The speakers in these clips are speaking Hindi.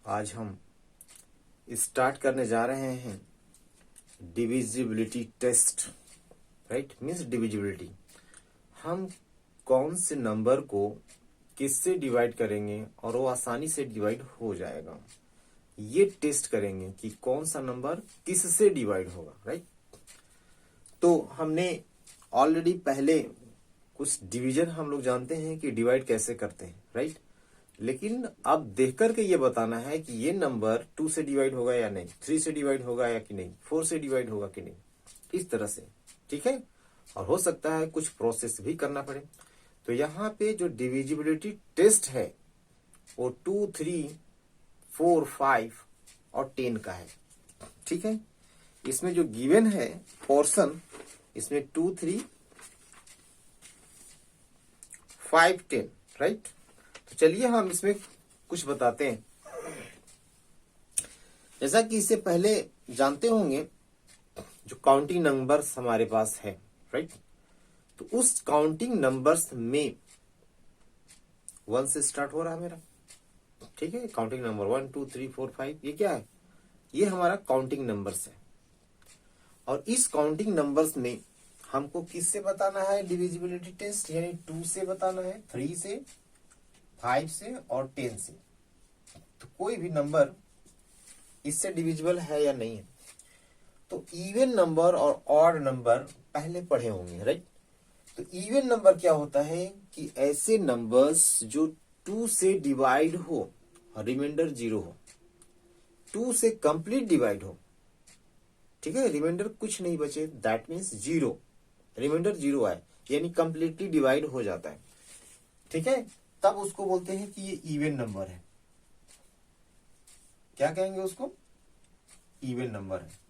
आज हम स्टार्ट करने जा रहे हैं divisibility test. Right, means divisibility. हम कौन से नंबर को किससे डिवाइड करेंगे और वो आसानी से डिवाइड हो जाएगा, ये टेस्ट करेंगे कि कौन सा नंबर किससे डिवाइड होगा। राइट, तो हमने ऑलरेडी पहले कुछ डिवीजन हम लोग जानते हैं कि डिवाइड कैसे करते हैं। राइट, लेकिन अब देख करके ये बताना है कि ये नंबर 2 से डिवाइड होगा या नहीं, 3 से डिवाइड होगा या कि नहीं, 4 से डिवाइड होगा कि नहीं, इस तरह से। ठीक है, और हो सकता है कुछ प्रोसेस भी करना पड़े। तो यहाँ पे जो डिविजिबिलिटी टेस्ट है वो 2, 3, 4, 5 और 10 का है। ठीक है, इसमें जो गिवन है पोर्शन, इसमें 2, 3, 5, 10। राइट, तो चलिए हम इसमें कुछ बताते हैं। जैसा कि इससे पहले जानते होंगे जो काउंटिंग नंबर्स हमारे पास है। राइट, तो उस काउंटिंग नंबर्स में 1 से स्टार्ट हो रहा है मेरा। ठीक है, काउंटिंग नंबर 1, 2, 3, 4, 5 ये क्या है, ये हमारा काउंटिंग नंबर्स है। और इस काउंटिंग नंबर्स में हमको किससे बताना है डिविजिबिलिटी टेस्ट, यानी 2 से बताना है, 3 से, 5 से और 10 से। तो कोई भी नंबर इससे डिविजिबल है या नहीं है। तो इवन नंबर और ऑड नंबर पहले पढ़े होंगे। राइट, तो इवन नंबर क्या होता है कि ऐसे नंबर्स जो 2 से डिवाइड हो, रिमाइंडर 0 हो, 2 से कंप्लीट डिवाइड हो। ठीक है, रिमाइंडर कुछ नहीं बचे, दैट मीन्स 0, रिमाइंडर 0 आए, यानी कंप्लीटली डिवाइड हो जाता है। ठीक है, तब उसको बोलते हैं कि ये इवन नंबर है। क्या कहेंगे उसको, इवन नंबर है।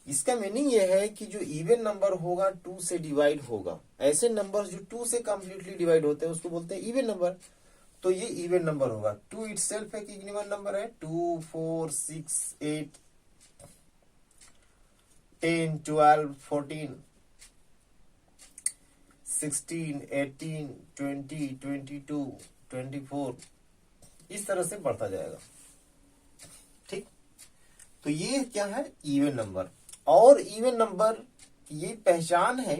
इसका मीनिंग ये है कि जो इवन नंबर होगा 2 से डिवाइड होगा, ऐसे नंबर जो 2 से कंप्लीटली डिवाइड होते हैं उसको बोलते हैं इवन नंबर। तो ये इवन नंबर होगा। 2 इटसेल्फ एक इवन नंबर है। 2, 4, 6, 8, 10, 12, 14, 16, 18, 20, 22, 24 इस तरह से बढ़ता जाएगा। ठीक, तो ये क्या है, इवन नंबर। और इवन नंबर की ये पहचान है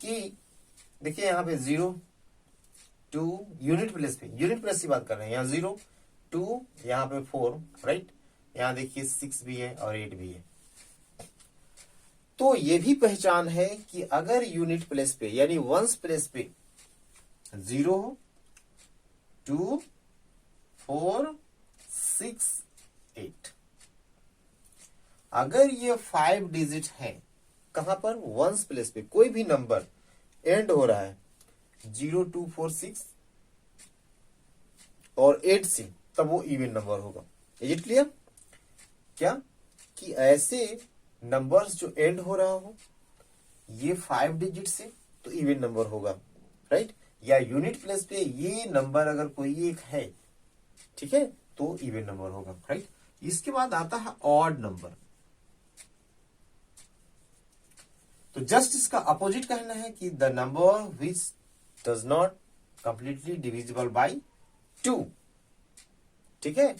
कि देखिए यहाँ पे 0, 2 यूनिट प्लेस पे, यूनिट प्लेस की बात कर रहे हैं। यहाँ 0, 2, यहाँ पे 4। राइट, यहाँ देखिए 6 भी है और 8 भी है। तो ये भी पहचान है कि अगर यूनिट प्लेस पे यानी वंस प्लेस पे 0 हो, 2, 4, 6, 8, अगर ये 5 डिजिट है, कहां पर, वंस प्लेस पे, कोई भी नंबर एंड हो रहा है 0, 2, 4, 6 और 8 से, तब वो इवन नंबर होगा। Is it clear? क्या कि ऐसे नंबर्स जो एंड हो रहा हो ये 5 डिजिट से, तो इवन नंबर होगा। राइट, या यूनिट प्लेस पे ये नंबर अगर कोई एक है, ठीक है, तो इवन नंबर होगा। राइट, इसके बाद आता है ऑड नंबर। तो जस्ट इसका अपोजिट कहना है कि the number which does not completely divisible by 2। ठीक है,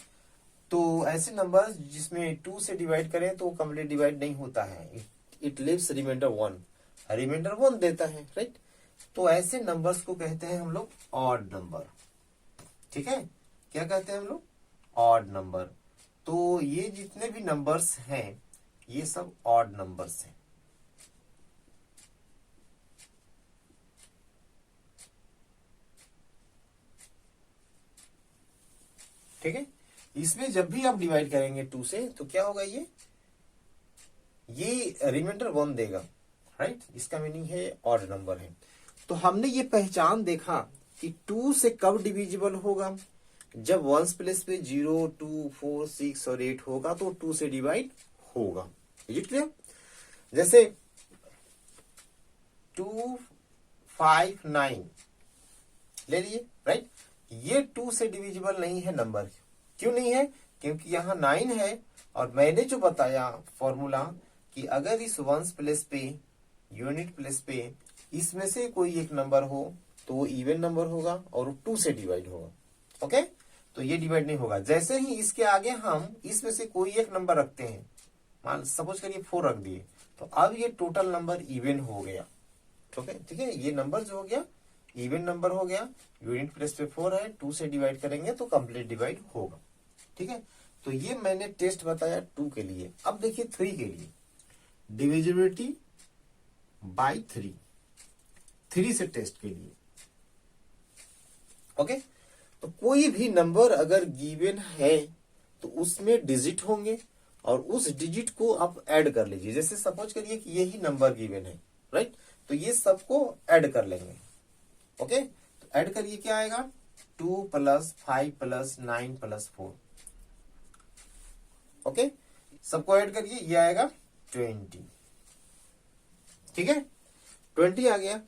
तो ऐसे नंबर जिसमें 2 से डिवाइड करें तो कंप्लीट डिवाइड नहीं होता है, इट लिव्स रिमाइंडर 1, रिमाइंडर 1 देता है। राइट, तो ऐसे नंबर्स को कहते हैं हम लोग ऑड नंबर। ठीक है, क्या कहते हैं हम लोग, ऑड नंबर। तो ये जितने भी नंबर्स हैं ये सब ऑड नंबर्स हैं। ठीक है, इसमें जब भी आप डिवाइड करेंगे 2 से तो क्या होगा, ये रिमाइंडर 1 देगा। राइट, इसका मीनिंग है ऑड नंबर है। तो हमने ये पहचान देखा कि 2 से कब डिविजिबल होगा, जब वंस प्लेस पे 0, 2, 4, 6 और 8 होगा तो 2 से डिवाइड होगा। Is it clear? जैसे 2, 5, 9 ले लिए। राइट, ये 2 से डिविजिबल नहीं है नंबर। क्यों नहीं है? क्योंकि यहाँ 9 है और मैंने जो बताया फॉर्मूला कि अगर इस वंस प्लेस पे, यूनिट प्लेस पे इसमें से कोई एक नंबर हो तो वो इवन नंबर होगा और 2 से डिवाइड होगा। ओके, तो ये डिवाइड नहीं होगा। जैसे ही इसके आगे हम इसमें से कोई एक नंबर रखते हैं, मान सपोज करिए 4 रख दिए, तो अब ये टोटल नंबर इवन हो गया। ठीक है, ये नंबर जो हो गया इवन नंबर हो गया। यूनिट प्लेस पे 4 है, 2 से डिवाइड करेंगे तो कंप्लीट डिवाइड होगा। ठीक है, तो ये मैंने टेस्ट बताया 2 के लिए। अब देखिए 3 के लिए, डिविजिबिलिटी बाय 3 से टेस्ट के लिए। ओके, तो कोई भी नंबर अगर गिवन है तो उसमें डिजिट होंगे और उस डिजिट को आप ऐड कर लीजिए। जैसे सपोज करिए कि यही नंबर गिवन है, राइट, तो ये सबको ऐड कर लेंगे। ओके, तो ऐड करिए, क्या आएगा 2 + 5 + 9 + 4। ओके, सबको ऐड करिए, ये आएगा 20। ठीक है, 20 आ गया।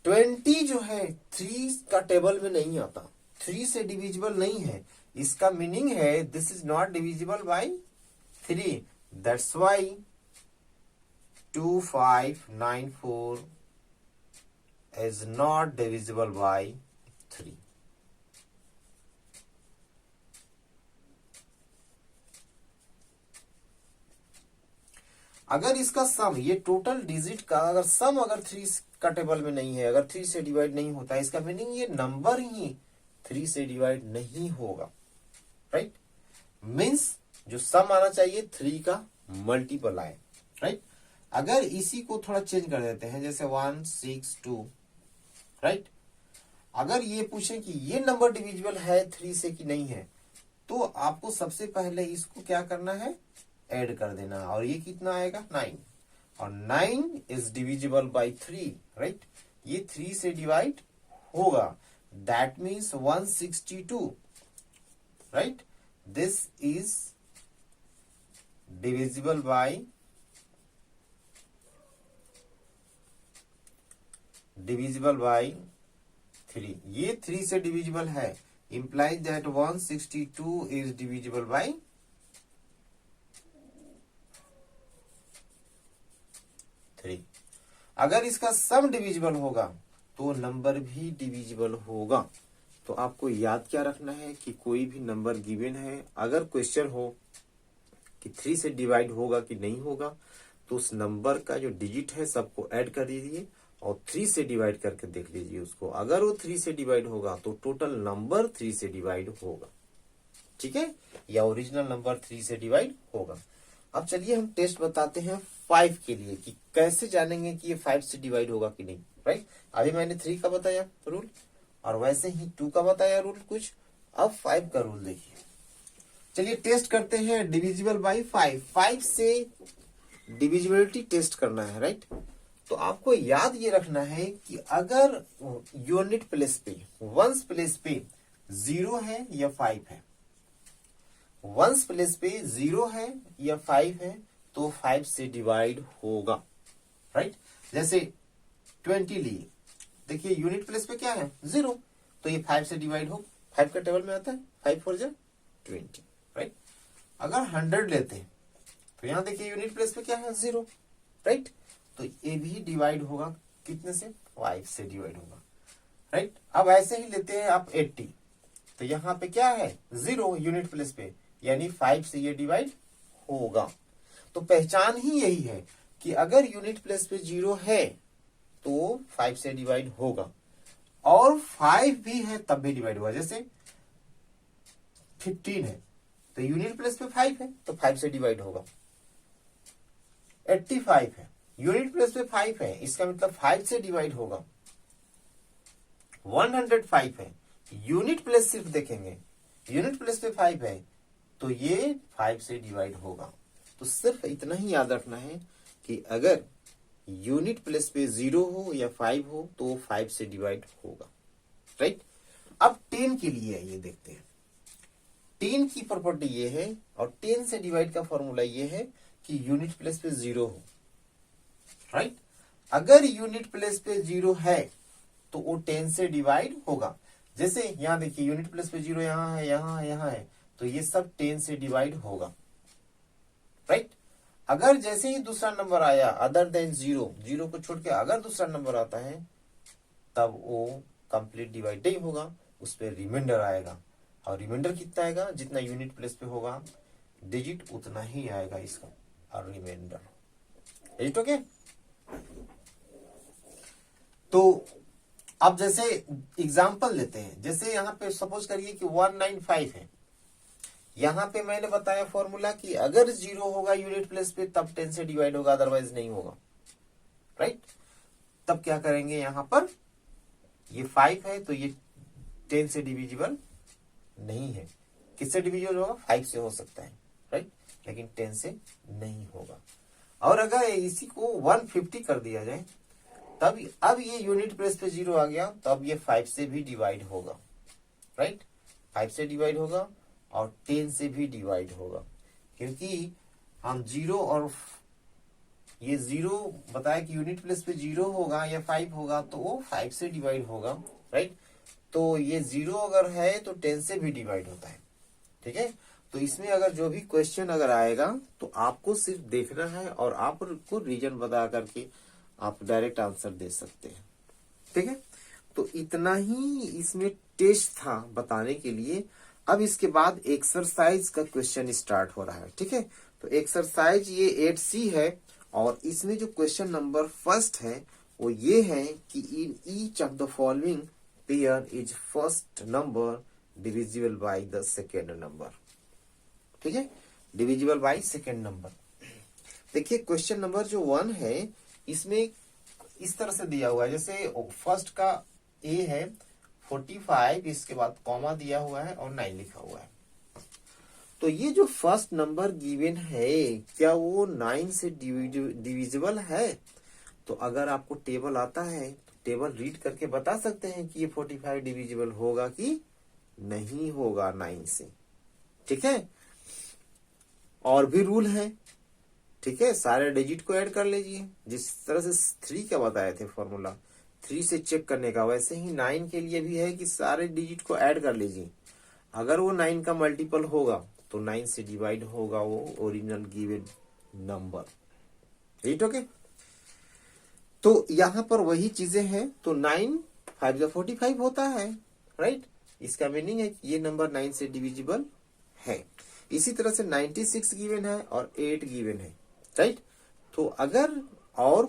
20 जो है 3 का टेबल में नहीं आता, 3 से डिविजिबल नहीं है। इसका मीनिंग है this is not divisible by 3। That's why 2594 is not divisible by 3। अगर इसका सम, ये टोटल डिजिट का अगर सम अगर 3 का टेबल में नहीं है, अगर 3 से डिवाइड नहीं होता है, इसका मीनिंग ये नंबर ही 3 से डिवाइड नहीं होगा। राइट, मीन्स जो सम आना चाहिए 3 का मल्टीपल आए। राइट, अगर इसी को थोड़ा चेंज कर देते हैं, जैसे 162, राइट, अगर ये पूछे कि ये नंबर डिविजिबल है 3 से कि नहीं है, तो आपको सबसे पहले इसको क्या करना है, ऐड कर देना। और ये कितना आएगा 9, और 9 इज डिविजिबल बाय 3। राइट, ये 3 से डिवाइड होगा, that means 162। Right, this is divisible by 3। ये 3 से डिविजिबल है, implies that 162 is divisible by 3। अगर इसका सम डिविजिबल होगा तो नंबर भी डिविजिबल होगा। तो आपको याद क्या रखना है कि कोई भी नंबर गिवन है, अगर क्वेश्चन हो कि 3 से डिवाइड होगा कि नहीं होगा, तो उस नंबर का जो डिजिट है सबको ऐड कर दीजिए और 3 से डिवाइड करके देख लीजिए उसको। अगर वो 3 से डिवाइड होगा तो टोटल नंबर 3 से डिवाइड होगा। ठीक है, या ओरिजिनल नंबर 3 से डिवाइड होगा। अब चलिए हम टेस्ट बताते हैं 5 के लिए कि कैसे जानेंगे कि ये 5 से डिवाइड होगा कि नहीं। राइट, अभी मैंने 3 का बताया रूल और वैसे ही 2 का बताया रूल कुछ, अब 5 का रूल देखिए। चलिए टेस्ट करते हैं डिविजिबल बाय 5। 5 से डिविजिबिलिटी टेस्ट करना है। राइट, तो आपको याद ये रखना है कि अगर यूनिट प्लेस पे, वंस प्लेस पे 0 है या 5 है, वंस प्लेस पे 0 है या 5 है, तो 5 से डिवाइड होगा। राइट, जैसे 20 लिए, देखिए यूनिट प्लेस पे क्या है 0, तो ये 5 से डिवाइड हो, 5 का टेबल में आता है, 5 4 20। राइट, अगर 100 लेते हैं तो यहां देखिए यूनिट प्लेस पे क्या है 0। राइट, तो ये भी डिवाइड होगा कितने से, 5 से डिवाइड होगा। राइट, अब ऐसे ही लेते हैं आप 80, तो यहाँ पे क्या है 0 यूनिट प्लेस पे, यानी 5 से ये डिवाइड होगा। तो पहचान ही यही है कि अगर यूनिट प्लेस पे 0 है तो 5 से डिवाइड होगा, और 5 भी है तब भी डिवाइड होगा। जैसे 15 है तो यूनिट प्लेस पे 5 है तो 5 से डिवाइड होगा। 85 है, यूनिट प्लेस पे 5 है, इसका मतलब 5 से डिवाइड होगा। 105 है, यूनिट प्लेस सिर्फ देखेंगे, यूनिट प्लेस पे 5 है तो ये 5 से डिवाइड होगा। तो सिर्फ इतना ही याद रखना है कि अगर यूनिट प्लेस पे 0 हो या 5 हो तो 5 से डिवाइड होगा। राइट, अब 10 के लिए ये देखते हैं। 10 की प्रॉपर्टी ये है, और 10 से डिवाइड का फॉर्मूला ये है कि यूनिट प्लेस पे 0 हो। राइट, अगर यूनिट प्लेस पे 0 है तो वो 10 से डिवाइड होगा। जैसे यहां देखिए यूनिट प्लेस पे 0 यहां है, यहां है, यहां है, तो ये सब 10 से डिवाइड होगा। राइट, अगर जैसे ही दूसरा नंबर आया अदर देन 0 को छोड़ के अगर दूसरा नंबर आता है, तब वो कंप्लीट डिवाइड नहीं होगा, उस पर रिमाइंडर आएगा। और रिमाइंडर कितना आएगा, जितना यूनिट प्लेस पे होगा डिजिट उतना ही आएगा इसका और रिमाइंडर। It okay. तो अब जैसे एग्जांपल लेते हैं, जैसे यहाँ पे सपोज करिए कि 195 है, यहाँ पे मैंने बताया फॉर्मूला कि अगर 0 होगा यूनिट प्लेस पे तब 10 से डिवाइड होगा, अदरवाइज नहीं होगा, राइट। तब क्या करेंगे, यहाँ पर ये 5 है तो ये 10 से डिविजिबल नहीं है। किससे डिविजिबल होगा, 5 से हो सकता है, राइट, लेकिन 10 से नहीं होगा। और अगर इसी को 150 कर दिया जाए तब अब ये यूनिट प्लेस पे 0 आ गया, तब ये 5 से भी डिवाइड होगा, राइट, 5 से डिवाइड होगा और 10 से भी डिवाइड होगा, क्योंकि हम 0 और ये 0 बताया कि यूनिट प्लेस पे 0 होगा या 5 होगा तो वो 5 से डिवाइड होगा, राइट। तो ये 0 अगर है तो 10 से भी डिवाइड होता है, ठीक है। तो इसमें अगर जो भी क्वेश्चन अगर आएगा तो आपको सिर्फ देखना है और आपको रीजन बता करके आप डायरेक्ट आंसर दे सकते हैं, ठीक है। तो इतना ही इसमें टेस्ट था बताने के लिए। अब इसके बाद एक्सरसाइज का क्वेश्चन स्टार्ट हो रहा है, ठीक है। तो एक्सरसाइज ये 8C है और इसमें जो क्वेश्चन नंबर फर्स्ट है वो ये है कि in each of the following pair is first number divisible by the second number, ठीक है, डिविजिबल बाय सेकेंड नंबर। देखिए क्वेश्चन नंबर जो 1 है इसमें इस तरह से दिया हुआ है, जैसे फर्स्ट का ए है 45, इसके बाद कॉमा दिया हुआ है और 9 लिखा हुआ है। तो ये जो फर्स्ट नंबर गिवन है क्या वो 9 से डिविजिबल है? तो अगर आपको टेबल आता है तो टेबल रीड करके बता सकते हैं कि ये 45 डिविजिबल होगा कि नहीं होगा 9 से, ठीक है। और भी रूल है, ठीक है, सारे डिजिट को ऐड कर लीजिए। जिस तरह से 3 का बताए थे फॉर्मूला 3 से चेक करने का, वैसे ही 9 के लिए भी है कि सारे डिजिट को ऐड कर लीजिए। अगर वो 9 का मल्टीपल होगा तो 9 से डिवाइड होगा वो original given number, right, okay. तो यहां पर वही चीजें हैं। तो 9 5 का 45 होता है, राइट। इसका मीनिंग है कि ये नंबर 9 से डिविजिबल है। इसी तरह से 96 गिवन है और 8 गिवन है, राइट। तो अगर और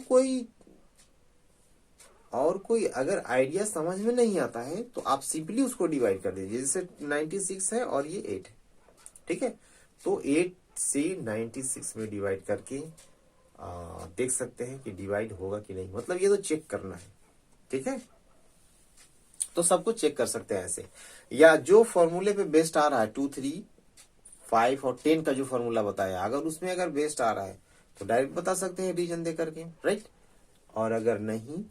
कोई अगर आइडिया समझ में नहीं आता है तो आप सिंपली उसको डिवाइड कर दीजिए। जैसे 96 है और ये 8 है, ठीक है। तो 8 से 96 में डिवाइड करके देख सकते हैं कि डिवाइड होगा कि नहीं, मतलब ये तो चेक करना है, ठीक है। तो सब कुछ चेक कर सकते हैं ऐसे, या जो फॉर्मूले पे बेस्ट आ रहा है 2 3 5 और 10 का जो फॉर्मूला बताया, अगर उसमें अगर बेस्ट आ रहा है तो डायरेक्ट बता सकते हैं रीजन दे करके, राइट। और अगर नहीं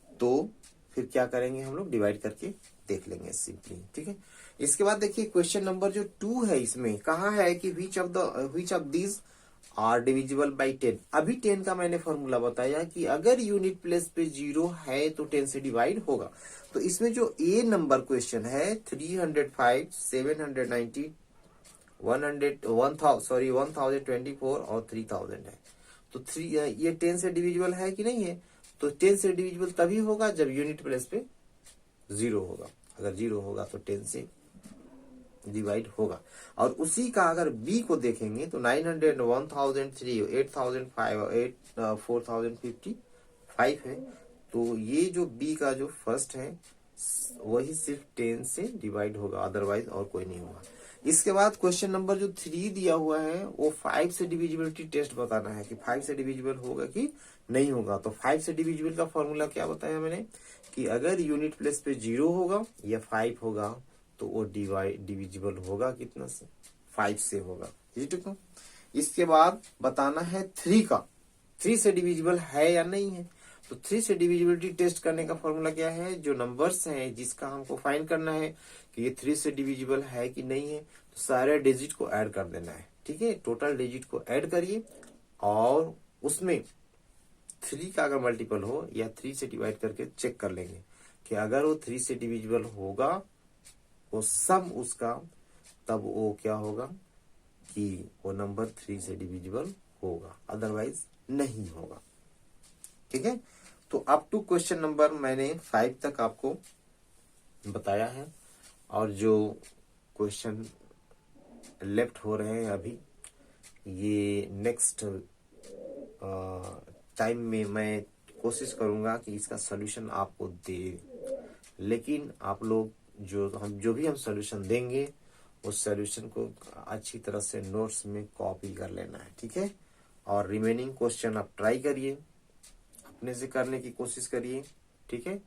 तो फिर क्या करेंगे, हम लोग डिवाइड करके देख लेंगे सिंपली, ठीक है। इसके बाद देखिए क्वेश्चन नंबर जो 2 है, इसमें कहा है कि which of these are divisible by 10। अभी 10 का मैंने फॉर्मूला बताया कि अगर यूनिट प्लेस पे 0 है तो 10 से डिवाइड होगा। तो इसमें जो ए नंबर क्वेश्चन है 305 790 1024 और 3000 है। तो ये 10 से डिविजिबल है कि नहीं है? तो 10 से डिविजिबल तभी होगा जब यूनिट प्लेस पे 0 होगा। अगर 0 होगा तो 10 से डिवाइड होगा। और उसी का अगर बी को देखेंगे तो 900 1003 8005 और 4055 है। तो ये जो बी का जो फर्स्ट है वही सिर्फ 10 से डिवाइड होगा, अदरवाइज और कोई नहीं होगा। इसके बाद क्वेश्चन नंबर जो 3 दिया हुआ है वो 5 से डिविजिबिलिटी टेस्ट बताना है कि 5 से डिविजिबल होगा कि नहीं होगा। तो 5 से डिविजिबल का फॉर्मूला क्या बताया मैंने कि अगर यूनिट प्लेस पे 0 होगा या 5 होगा तो वो डिविजिबल होगा कितना से, 5 से होगा, ठीक है। इसके बाद बताना है 3 का, 3 से डिविजिबल है या नहीं है। तो 3 से डिविजिबिलिटी टेस्ट करने का फॉर्मूला क्या है, जो नंबर्स हैं जिसका हमको फाइंड करना है कि ये 3 से डिविजिबल है कि नहीं है, तो सारे डिजिट को ऐड कर देना है, ठीक है। टोटल डिजिट को ऐड करिए और उसमें 3 का अगर मल्टीपल हो या 3 से डिवाइड करके चेक कर लेंगे कि अगर वो 3 से डिविजिबल होगा वो सम उसका, तब वो क्या होगा कि वो नंबर 3 से डिविजिबल होगा, अदरवाइज नहीं होगा, ठीक है। तो अप टू क्वेश्चन नंबर मैंने 5 तक आपको बताया है। और जो क्वेश्चन लेफ्ट हो रहे हैं अभी। ये नेक्स्ट टाइम में मैं कोशिश करूंगा कि इसका सॉल्यूशन आपको दे, लेकिन आप लोग जो भी हम सॉल्यूशन देंगे उस सॉल्यूशन को अच्छी तरह से नोट्स में कॉपी कर लेना है, ठीक है। और रिमेनिंग क्वेश्चन आप ट्राई करिए, अपने से करने की कोशिश करिए, ठीक है।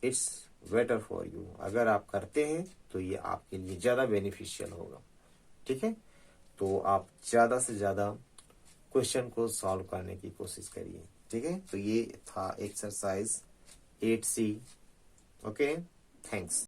इट्स बेटर फॉर यू, अगर आप करते हैं तो ये आपके लिए ज्यादा बेनिफिशियल होगा, ठीक है। तो आप ज्यादा से ज्यादा क्वेश्चन को सॉल्व करने की कोशिश करिए, ठीक है। तो ये था एक्सरसाइज 8C। Okay, thanks.